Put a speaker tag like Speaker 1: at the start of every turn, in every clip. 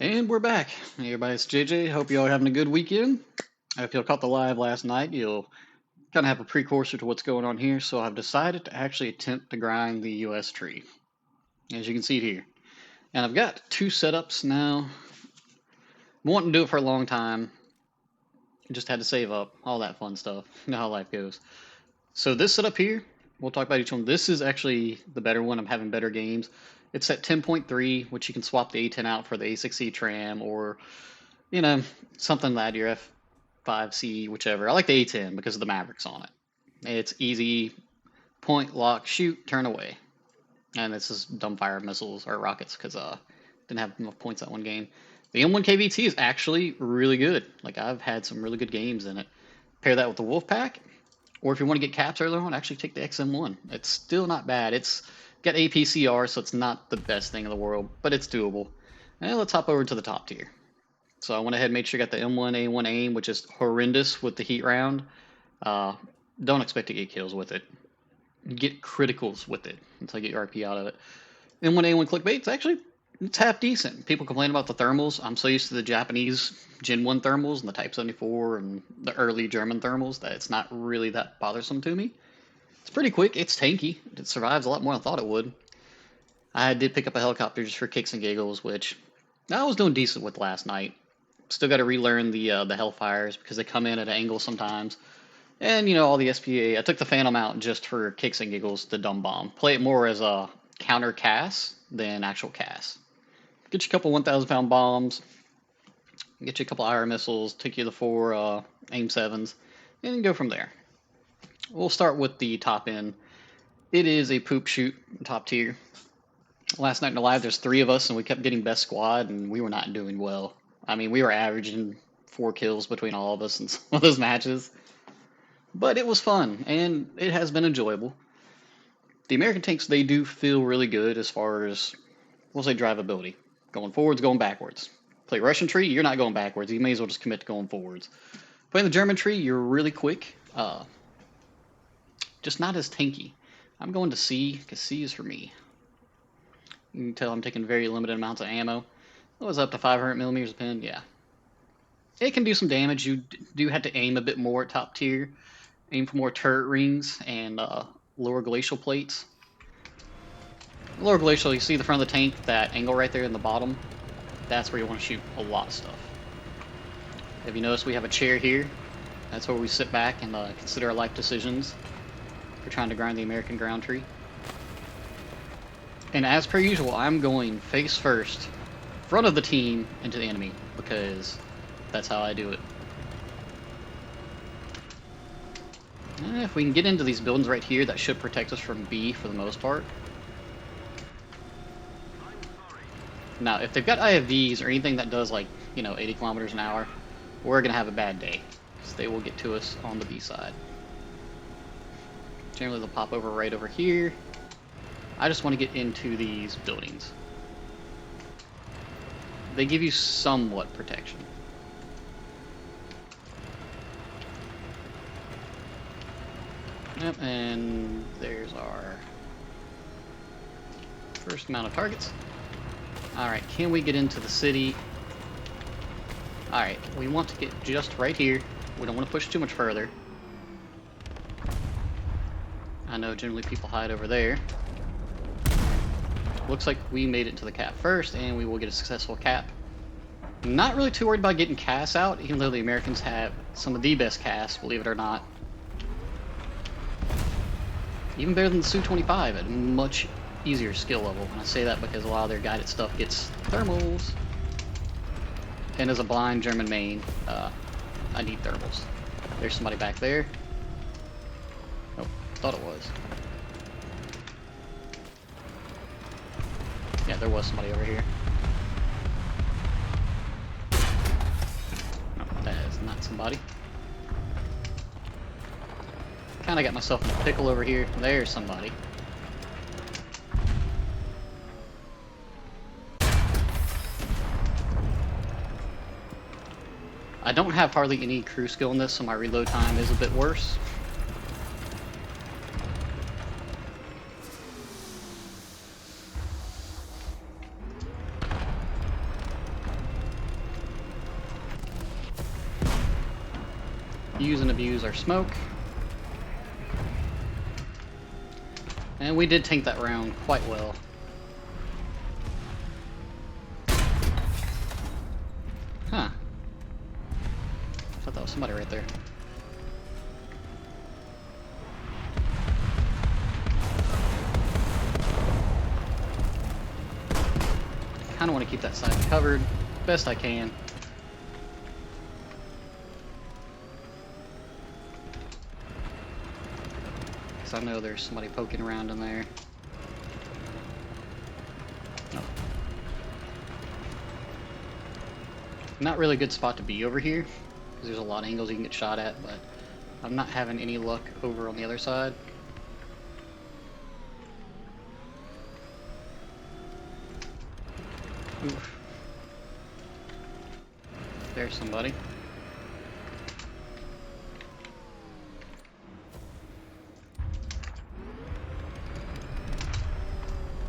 Speaker 1: And we're back. Hey everybody, it's JJ. Hope you all are having a good weekend. If you caught the live last night, you'll kind of have a precursor to what's going on here. So I've decided to actually attempt to grind the US tree, as you can see here. And I've got two setups now. I'm wanting to do it for a long time. Just had to save up, all that fun stuff. You know how life goes. So this setup here, we'll talk about each one. This is actually the better one. I'm having better games. It's at 10.3, which you can swap the A10 out for the A6C tram or something that your F5C, whichever. I like the A10 because of the Mavericks on it. It's easy, point, lock, shoot, turn away. And this is dumbfire missiles or rockets because didn't have enough points that one game. The M1 KVT is actually really good. Like, I've had some really good games in it. Pair that with the Wolf Pack, or if you want to get caps earlier on, actually take the XM1. It's still not bad. It's got APCR, so it's not the best thing in the world, but it's doable. And let's hop over to the top tier. So I went ahead and made sure I got the M1A1 aim, which is horrendous with the heat round. Don't expect to get kills with it. Get criticals with it until you get your RP out of it. M1A1 clickbait, it's half decent. People complain about the thermals. I'm so used to the Japanese Gen 1 thermals and the Type 74 and the early German thermals that it's not really that bothersome to me. It's pretty quick. It's tanky. It survives a lot more than I thought it would. I did pick up a helicopter just for kicks and giggles, which I was doing decent with last night. Still got to relearn the Hellfires because they come in at an angle sometimes. And, all the SPA. I took the Phantom out just for kicks and giggles, the dumb bomb. Play it more as a counter CAS than actual CAS. Get you a couple 1,000-pound bombs. Get you a couple IR missiles. Take you the 4 AIM 7s. And go from there. We'll start with the top end. It is a poop shoot, top tier. Last night in the live, there's 3 of us, and we kept getting best squad, and we were not doing well. I mean, we were averaging 4 kills between all of us in some of those matches. But it was fun, and it has been enjoyable. The American tanks, they do feel really good as far as, we'll say, drivability. Going forwards, going backwards. Play Russian tree, you're not going backwards. You may as well just commit to going forwards. Playing the German tree, you're really quick. Just not as tanky. I'm going to C, because C is for me. You can tell I'm taking very limited amounts of ammo. It was up to 500 millimeters a pin, yeah. It can do some damage. You do have to aim a bit more at top tier. Aim for more turret rings and lower glacial plates. Lower glacial, you see the front of the tank, that angle right there in the bottom? That's where you want to shoot a lot of stuff. Have you noticed we have a chair here? That's where we sit back and consider our life decisions. We're trying to grind the American ground tree. And as per usual, I'm going face first, front of the team, into the enemy, because that's how I do it. If we can get into these buildings right here, that should protect us from B for the most part. Now, if they've got IFVs or anything that does 80 kilometers an hour, we're going to have a bad day, because they will get to us on the B side. Generally, they'll pop over right over here. I just want to get into these buildings. They give you somewhat protection. Yep, and there's our first amount of targets. Alright, can we get into the city? Alright, we want to get just right here. We don't want to push too much further. I know generally people hide over there. Looks like we made it to the cap first, and we will get a successful cap. Not really too worried about getting CAS out, even though the Americans have some of the best CAS, believe it or not. Even better than the Su-25 at a much easier skill level. And I say that because a lot of their guided stuff gets thermals. And as a blind German main, I need thermals. There's somebody back there. Oh, thought it was. Yeah, there was somebody over here. No, that is not somebody. Kinda got myself in a pickle over here. There's somebody. I don't have hardly any crew skill in this, so my reload time is a bit worse. use and abuse our smoke. And we did tank that round quite well. Huh. I thought that was somebody right there. I kind of want to keep that side covered best I can. Because I know there's somebody poking around in there. Nope. Not really a good spot to be over here, because there's a lot of angles you can get shot at, but I'm not having any luck over on the other side. Oof. There's somebody.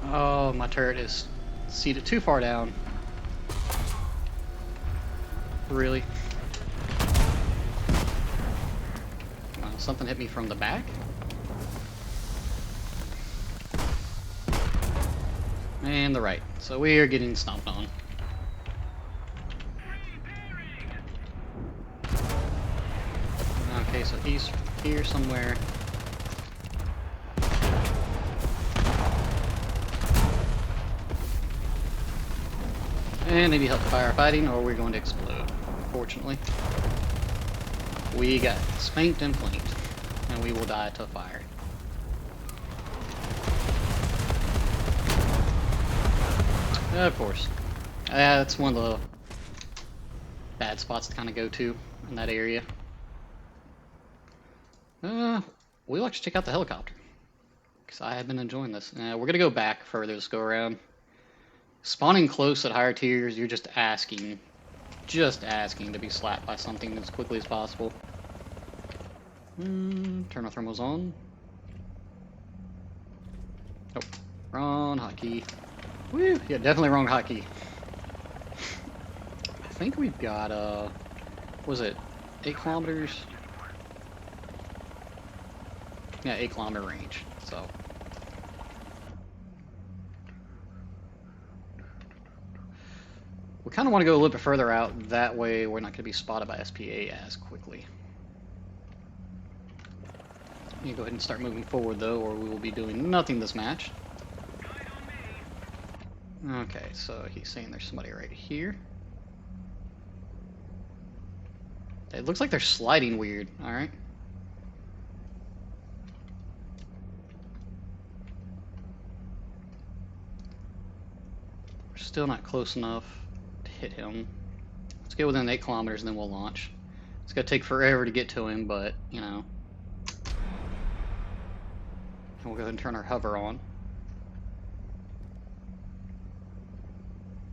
Speaker 1: Oh, my turret is seated too far down. Really? Something hit me from the back? And the right. So we are getting stomped on. Okay, so he's here somewhere. And maybe help firefighting, or we're going to explode. Fortunately, we got spanked and flanked, and we will die to fire. Of course. That's one of the bad spots to kind of go to in that area. We'll actually check out the helicopter, because I have been enjoying this. We're going to go back further this go around. Spawning close at higher tiers, you're just asking to be slapped by something as quickly as possible. Turn our thermals on. Oh, wrong hotkey. Woo! Yeah, definitely wrong hotkey. I think we've got, was it 8 kilometers? Yeah, 8-kilometer range, so. We kind of want to go a little bit further out, that way we're not going to be spotted by SPA as quickly. You go ahead and start moving forward though, or we will be doing nothing this match. Okay, so he's saying there's somebody right here. It looks like they're sliding weird, alright. We're still not close enough to hit him. Let's get within 8 kilometers and then we'll launch. It's gonna take forever to get to him, but, you know. And we'll go ahead and turn our hover on.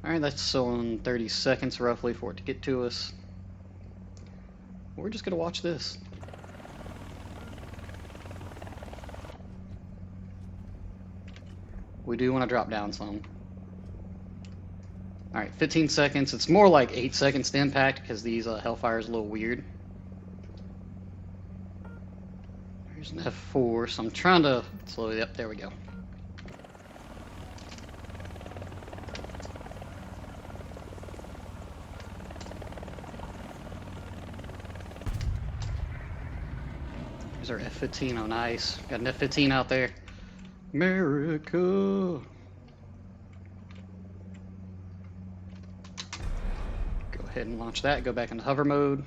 Speaker 1: Alright, that's still in 30 seconds roughly for it to get to us. We're just gonna watch this. We do want to drop down some. Alright, 15 seconds. It's more like 8 seconds to impact because these Hellfire is a little weird. There's an F4, so I'm trying to slow it up. There we go. There's our F-15. Oh, nice. Got an F-15 out there. America. Go ahead and launch that. Go back into hover mode.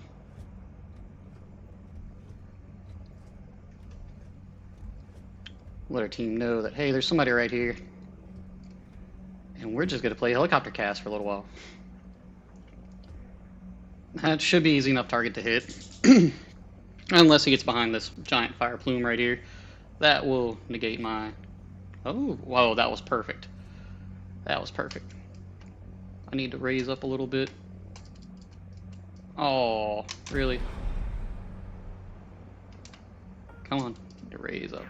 Speaker 1: Let our team know that, hey, there's somebody right here. And we're just going to play helicopter cast for a little while. That should be easy enough target to hit. Unless he gets behind this giant fire plume right here. That will negate my... Oh, whoa, that was perfect. That was perfect. I need to raise up a little bit. Oh, really? Come on, need to raise up.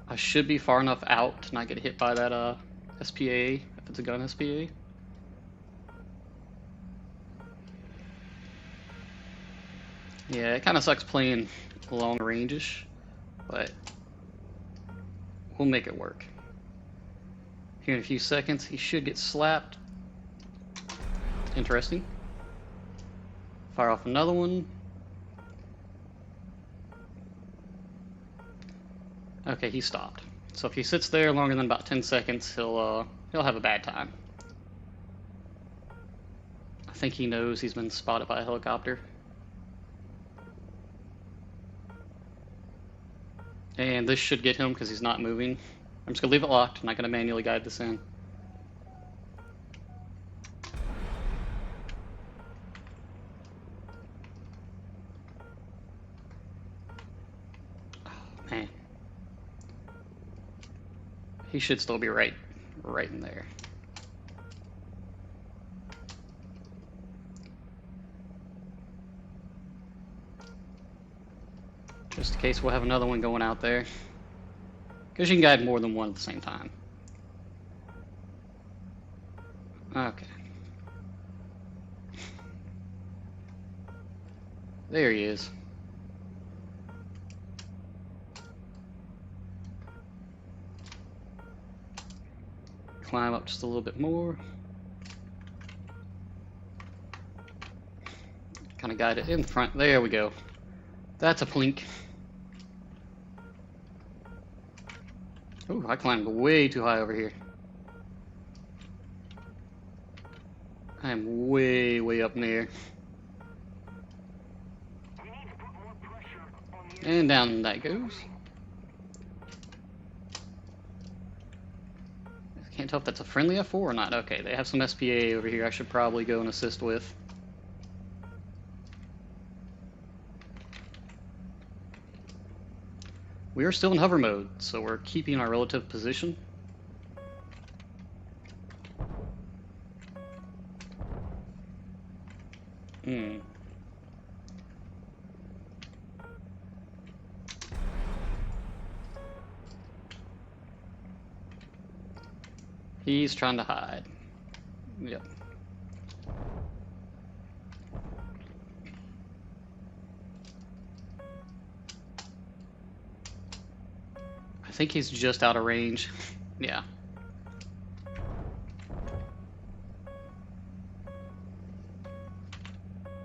Speaker 1: I should be far enough out to not get hit by that SPA, if it's a gun SPA. Yeah, it kind of sucks playing long range-ish, but we'll make it work. Here in a few seconds, he should get slapped. Interesting. Fire off another one. Okay, he stopped. So if he sits there longer than about 10 seconds, he'll have a bad time. I think he knows he's been spotted by a helicopter. And this should get him because he's not moving. I'm just gonna leave it locked. I'm not gonna manually guide this in. Oh, man. He should still be right in there. Just in case we'll have another one going out there. Because you can guide more than one at the same time. Okay. There he is. Climb up just a little bit more. Kind of guide it in front. There we go. That's a plink. Ooh, I climbed way too high over here. I am way, way up in the air. And down that goes. I can't tell if that's a friendly F4 or not. Okay, they have some SPA over here I should probably go and assist with. We are still in hover mode, so we're keeping our relative position. He's trying to hide. Yep. I think he's just out of range. Yeah.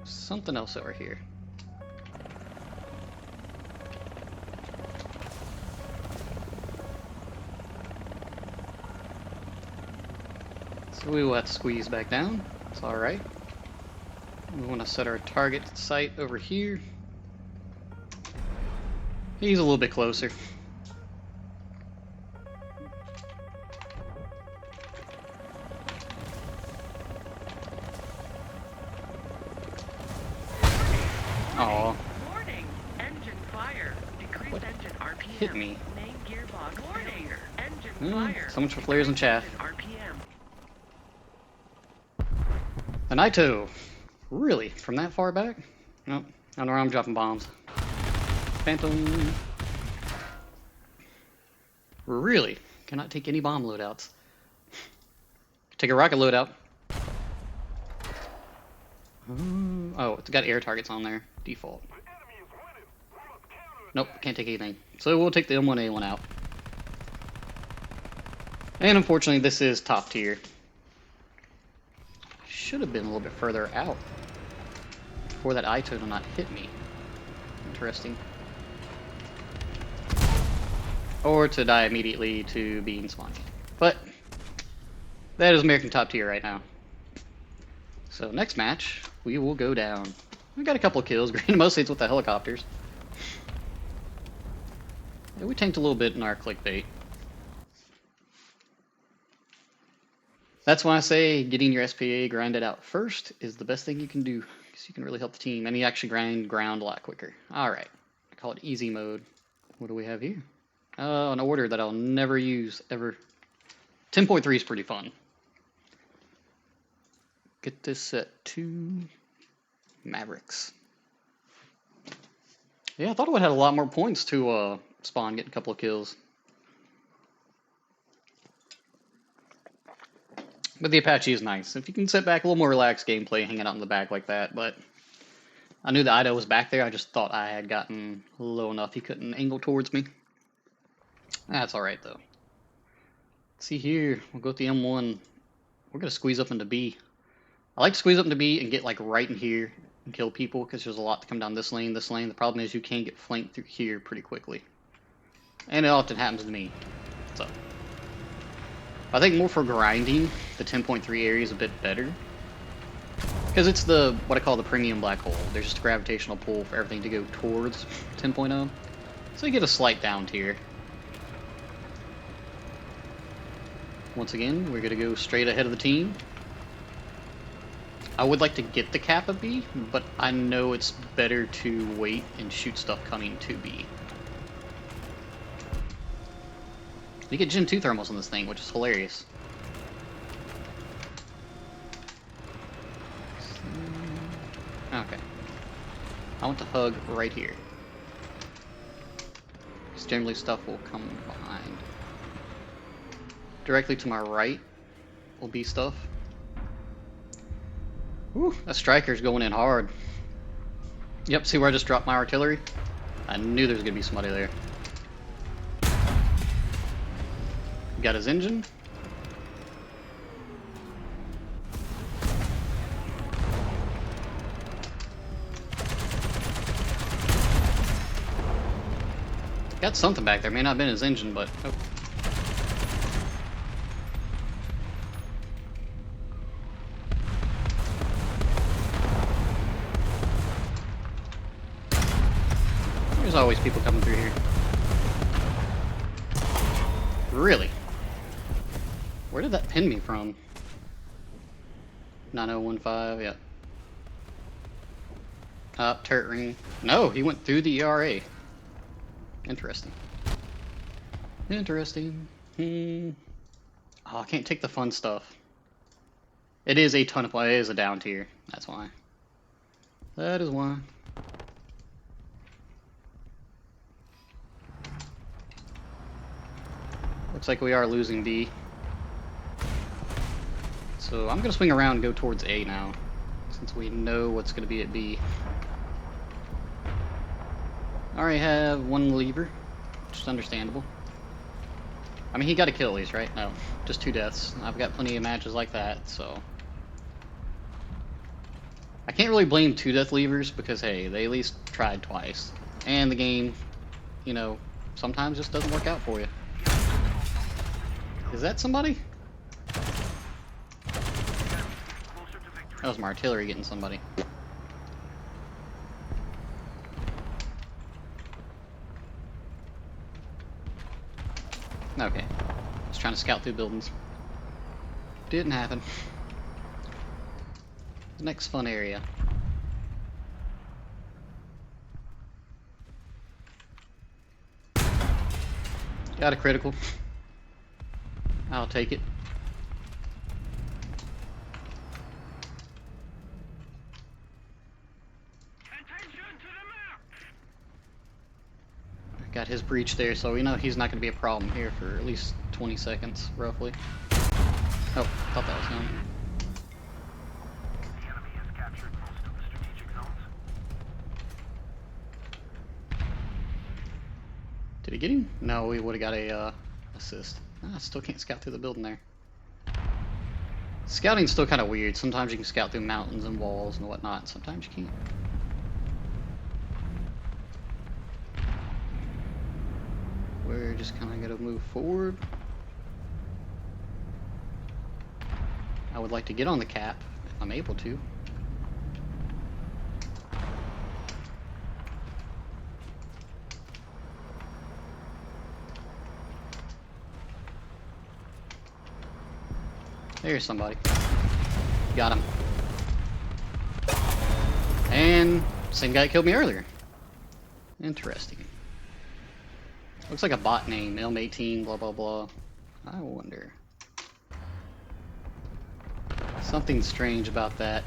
Speaker 1: Something else over here. So we will have to squeeze back down. It's alright. We want to set our target site over here. He's a little bit closer. Aw.
Speaker 2: Warning. Engine fire. Decrease
Speaker 1: What
Speaker 2: engine RPM.
Speaker 1: hit me?
Speaker 2: Main gearbox warning. Engine fire.
Speaker 1: So much for flares and chaff.
Speaker 2: RPM.
Speaker 1: The Naito. Really? From that far back? Nope. I don't know where I'm dropping bombs. Phantom. Really? Cannot take any bomb loadouts. Take a rocket loadout. Oh, it's got air targets on there. Default. Nope, can't take anything. So we'll take the M1A1 out. And unfortunately, this is top tier. Should have been a little bit further out for that Ito to not hit me. Interesting. Or to die immediately to being spawned. But that is American top tier right now. So next match, we will go down. We got a couple of kills, mostly it's with the helicopters. Yeah, we tanked a little bit in our clickbait. That's why I say getting your SPA grinded out first is the best thing you can do, because you can really help the team, and you actually grind ground a lot quicker. Alright, I call it easy mode. What do we have here? An order that I'll never use, ever. 10.3 is pretty fun. Get this set to Mavericks. Yeah, I thought it would have a lot more points to spawn, get a couple of kills. But the Apache is nice. If you can sit back, a little more relaxed gameplay, hanging out in the back like that, but I knew the Ido was back there. I just thought I had gotten low enough he couldn't angle towards me. That's alright, though. Let's see here. We'll go with the M1. We're going to squeeze up into B. I like to squeeze up into B and get, like, right in here and kill people, because there's a lot to come down this lane, this lane. The problem is you can get flanked through here pretty quickly. And it often happens to me. So, I think more for grinding, the 10.3 area is a bit better. Because it's the, what I call the premium black hole. There's just a gravitational pull for everything to go towards 10.0. So you get a slight down tier. Once again, we're going to go straight ahead of the team. I would like to get the Kappa B, but I know it's better to wait and shoot stuff coming to B. You get Gen 2 thermals on this thing, which is hilarious. Okay. I want to hug right here. Because generally stuff will come behind. Directly to my right will be stuff. Whew, that striker's going in hard. Yep, see where I just dropped my artillery? I knew there was going to be somebody there. Got his engine. Got something back there. May not have been his engine, but... Oh. There's always people coming through here. Really? Where did that pin me from? 9015, yeah. Turret ring. No, he went through the ERA. Interesting. Interesting. Oh, I can't take the fun stuff. It is a ton of play. It is a down tier. That's why. That is why. Looks like we are losing B. So I'm going to swing around and go towards A now, since we know what's going to be at B. I already have one lever, which is understandable. I mean, he got a kill at least, right? No, just 2 deaths. I've got plenty of matches like that, so... I can't really blame 2 death levers, because hey, they at least tried twice. And the game, you know, sometimes just doesn't work out for you. Is that somebody? That was my artillery getting somebody. Okay. Just trying to scout through buildings. Didn't happen. Next fun area. Got a critical. I'll take it. Got his breach there, so we know he's not going to be a problem here for at least 20 seconds, roughly. Oh, thought that was him.
Speaker 3: The enemy has captured most of the strategic zones.
Speaker 1: Did he get him? No, we would have got a assist. I still can't scout through the building there. Scouting's still kind of weird. Sometimes you can scout through mountains and walls and whatnot. Sometimes you can't. We're just kind of going to move forward. I would like to get on the cap if I'm able to. There's somebody. Got him. And same guy that killed me earlier. Interesting. Looks like a bot name, Elm18, blah blah blah. I wonder. Something strange about that.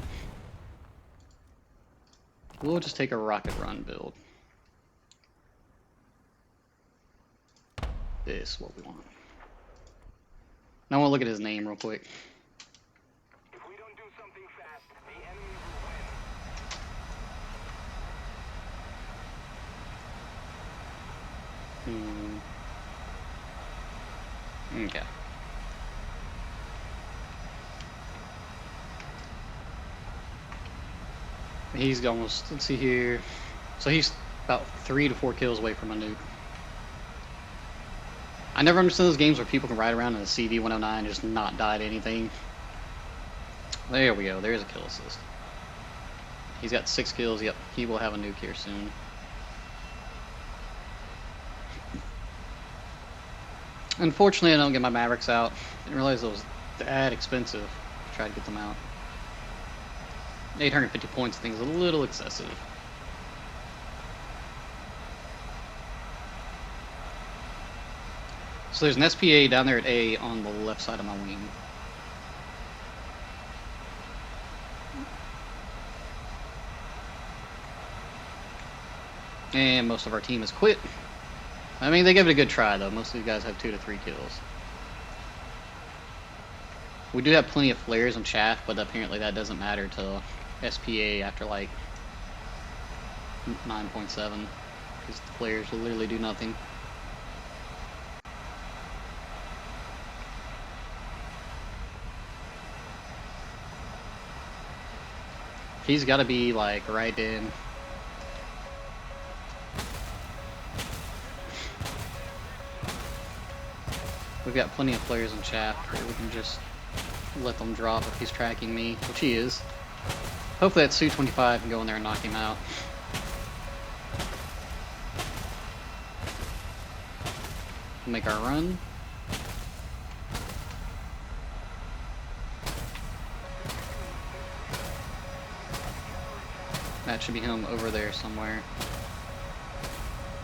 Speaker 1: We'll just take a rocket run build. This is what we want. Now I want to look at his name real quick.
Speaker 3: If we don't do something fast, the enemy
Speaker 1: Okay. He's almost, let's see here. So he's about 3 to 4 kills away from a nuke. I never understood those games where people can ride around in a CV-109 and just not die to anything. There we go. There's a kill assist. He's got 6 kills. Yep, he will have a nuke here soon. Unfortunately, I don't get my Mavericks out. Didn't realize it was that expensive to try to get them out. 850 points, I think, is a little excessive. So there's an SPA down there at A on the left side of my wing. And most of our team has quit. I mean, they give it a good try, though. Most of these guys have 2 to 3 kills. We do have plenty of flares and chaff, but apparently that doesn't matter to SPA after, like, 9.7. Because the flares will literally do nothing. He's got to be, like, right in. We've got plenty of flares and chaff where we can just let them drop if he's tracking me, which he is. Hopefully that Su-25 can go in there and knock him out. Make our run. That should be him over there somewhere.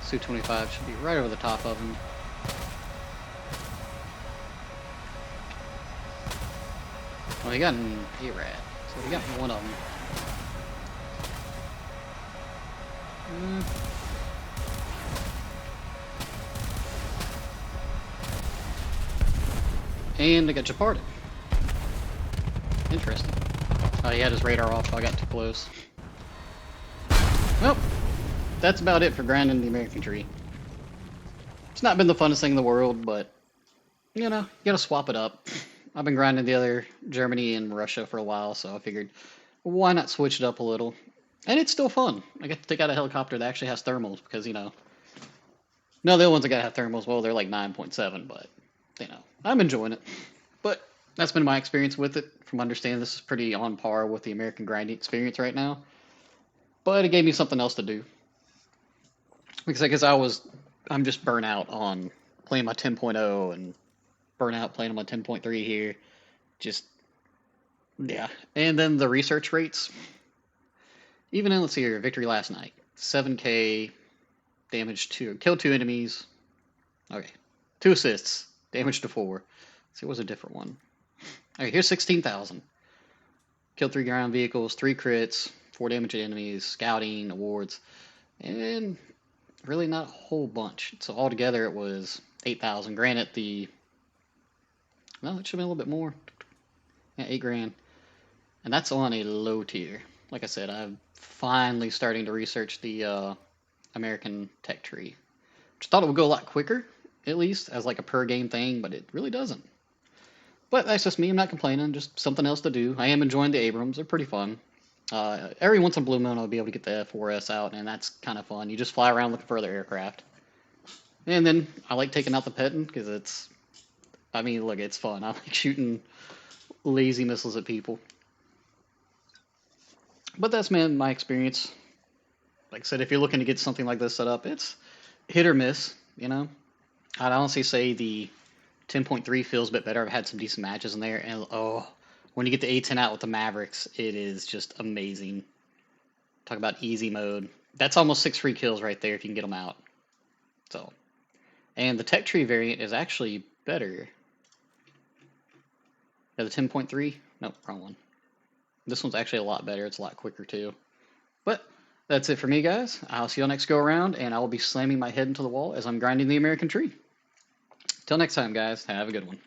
Speaker 1: Su-25 should be right over the top of him. Well, he got an A-Rat, so we got one of them. And I got Jeoparded. Interesting. Oh, he had his radar off, so I got too close. Well, that's about it for grinding the American tree. It's not been the funnest thing in the world, but, you know, you gotta swap it up. I've been grinding the other Germany and Russia for a while, so I figured, why not switch it up a little? And it's still fun. I get to take out a helicopter that actually has thermals, because, you know, no, the other ones that gotta have thermals, well, they're like 9.7, but, you know, I'm enjoying it. But that's been my experience with it. From understanding, this is pretty on par with the American grinding experience right now. But it gave me something else to do. Because I'm just burnt out on playing my 10.0 and burnt out playing on my 10.3 here. Just, yeah. And then the research rates. Even in, let's see here, victory last night. 7k, damage to, killed 2 enemies. Okay. 2 assists, damage to 4. Let's see, what was a different one? Okay, here's 16,000. Killed 3 ground vehicles, 3 crits, 4 damage to enemies, scouting, awards, and really not a whole bunch. So altogether it was 8,000. Granted, well, it should have been a little bit more. Yeah, 8 grand. And that's on a low tier. Like I said, I'm finally starting to research the American tech tree. Which I thought it would go a lot quicker, at least, as like a per game thing, but it really doesn't. But that's just me. I'm not complaining. Just something else to do. I am enjoying the Abrams. They're pretty fun. Every once in a blue moon, I'll be able to get the F4S out, and that's kind of fun. You just fly around looking for other aircraft. And then I like taking out the Pettin because it's, I mean, look, it's fun. I like shooting lazy missiles at people. But that's my experience. Like I said, if you're looking to get something like this set up, it's hit or miss, you know? I'd honestly say the 10.3 feels a bit better. I've had some decent matches in there, and oh, when you get the A10 out with the Mavericks, it is just amazing. Talk about easy mode. That's almost 6 free kills right there if you can get them out. So, and the tech tree variant is actually better. Yeah, the 10.3? Nope, wrong one. This one's actually a lot better. It's a lot quicker too. But that's it for me, guys. I'll see you next go around, and I will be slamming my head into the wall as I'm grinding the American tree. Till next time, guys. Have a good one.